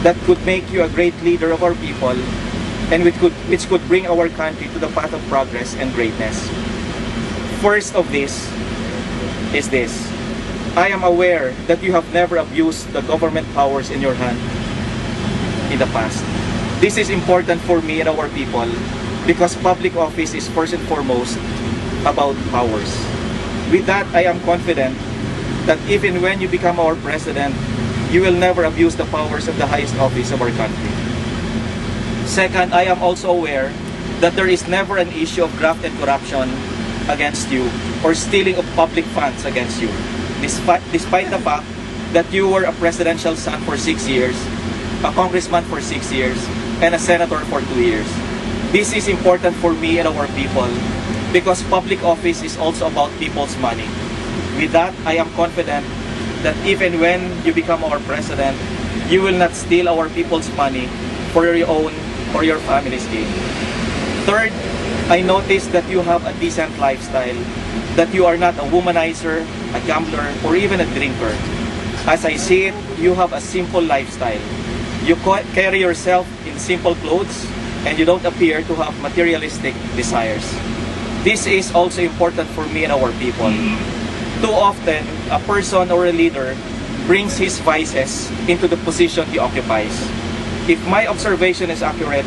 that could make you a great leader of our people and which could bring our country to the path of progress and greatness. First of this is this. I am aware that you have never abused the government powers in your hand in the past. This is important for me and our people because public office is first and foremost about powers. With that, I am confident that if and when you become our president, you will never abuse the powers of the highest office of our country. Second, I am also aware that there is never an issue of graft and corruption against you or stealing of public funds against you, despite the fact that you were a presidential son for 6 years, a congressman for 6 years, and a senator for 2 years. This is important for me and our people because public office is also about people's money. With that, I am confident that if and when you become our president, you will not steal our people's money for your own or your family's gain. Third, I noticed that you have a decent lifestyle, that you are not a womanizer, a gambler, or even a drinker. As I see it, you have a simple lifestyle. You carry yourself in simple clothes, and you don't appear to have materialistic desires. This is also important for me and our people. Too often, a person or a leader brings his vices into the position he occupies. If my observation is accurate,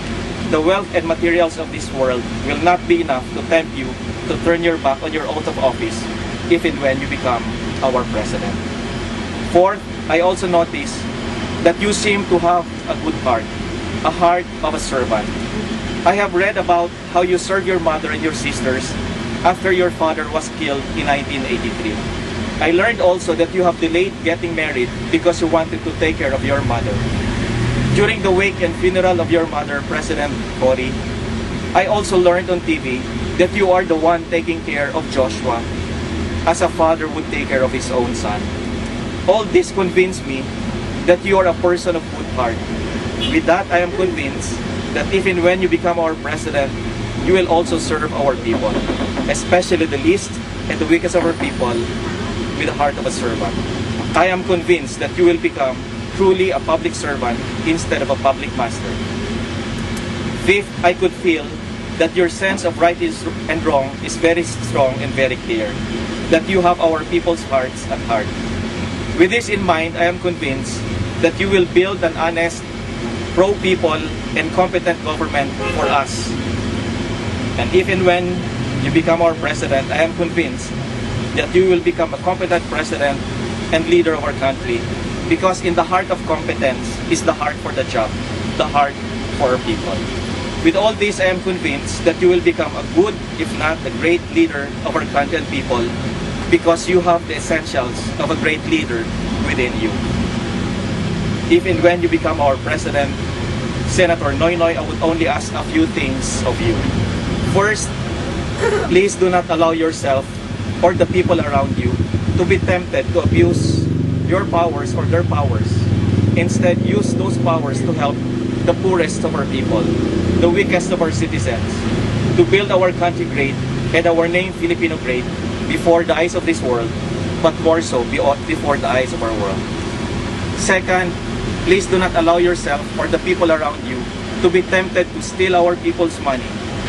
the wealth and materials of this world will not be enough to tempt you to turn your back on your oath of office if and when you become our president. Fourth, I also notice that you seem to have a good heart, a heart of a servant. I have read about how you served your mother and your sisters after your father was killed in 1983. I learned also that you have delayed getting married because you wanted to take care of your mother. During the wake and funeral of your mother, President Cory, I also learned on TV that you are the one taking care of Joshua as a father would take care of his own son. All this convinced me that you are a person of good heart. With that, I am convinced that if and when you become our president, you will also serve our people, especially the least and the weakest of our people, with the heart of a servant. I am convinced that you will become truly a public servant instead of a public master. Fifth, I could feel that your sense of right and wrong is very strong and very clear, that you have our people's hearts at heart. With this in mind, I am convinced that you will build an honest, pro-people, and competent government for us. And if and when you become our president, I am convinced that you will become a competent president and leader of our country, because in the heart of competence is the heart for the job, the heart for our people. With all this, I am convinced that you will become a good, if not a great leader of our country and people, because you have the essentials of a great leader within you. If and when you become our president, Senator Noynoy, I would only ask a few things of you. First, please do not allow yourself or the people around you to be tempted to abuse your powers or their powers. Instead, use those powers to help the poorest of our people, the weakest of our citizens, to build our country great and our name Filipino great before the eyes of this world, but more so before the eyes of our world. Second, please do not allow yourself or the people around you to be tempted to steal our people's money.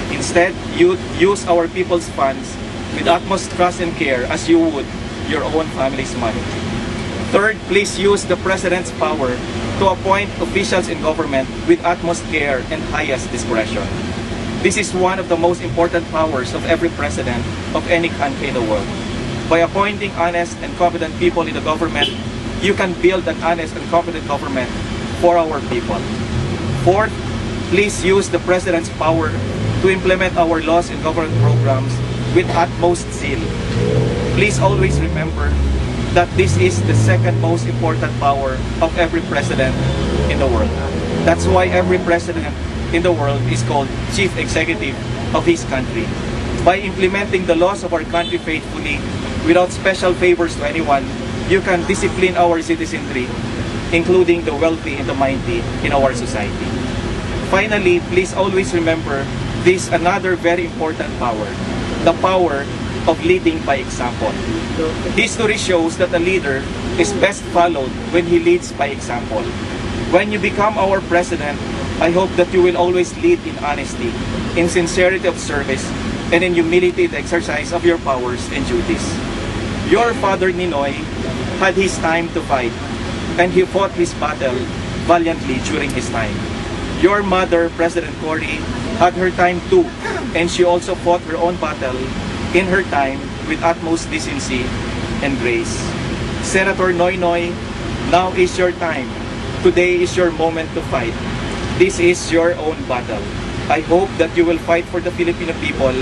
Instead, you use our people's funds with utmost trust and care as you would your own family's money. Third, please use the President's power to appoint officials in government with utmost care and highest discretion. This is one of the most important powers of every president of any country in the world. By appointing honest and competent people in the government, you can build an honest and competent government for our people. Fourth, please use the President's power to implement our laws and government programs with utmost zeal. Please always remember that this is the second most important power of every president in the world. That's why every president in the world is called chief executive of his country. By implementing the laws of our country faithfully, without special favors to anyone, you can discipline our citizenry, including the wealthy and the mighty in our society. Finally, please always remember this another very important power, the power of leading by example. History shows that a leader is best followed when he leads by example. When you become our president, I hope that you will always lead in honesty, in sincerity of service, and in humility in the exercise of your powers and duties. Your father pNOY had his time to fight, and he fought his battle valiantly during his time. Your mother, President Cory, had her time too, and she also fought her own battle in her time with utmost decency and grace. Senator Noynoy, now is your time. Today is your moment to fight. This is your own battle. I hope that you will fight for the Filipino people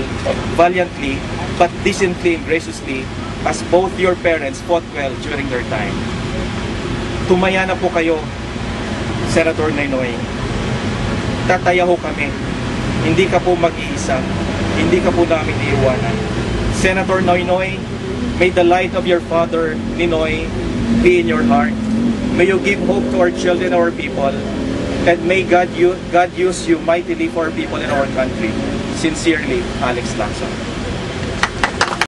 valiantly, but decently and graciously, as both your parents fought well during their time. Tumaya na po kayo, Senator Noynoy. Tataya ho kami. Hindi ka po mag-iisa. Hindi ka po namin iiwanan. Senator Noynoy, may the light of your father, pNOY, be in your heart. May you give hope to our children, our people, and may God use you mightily for our people in our country. Sincerely, Alex Lacson.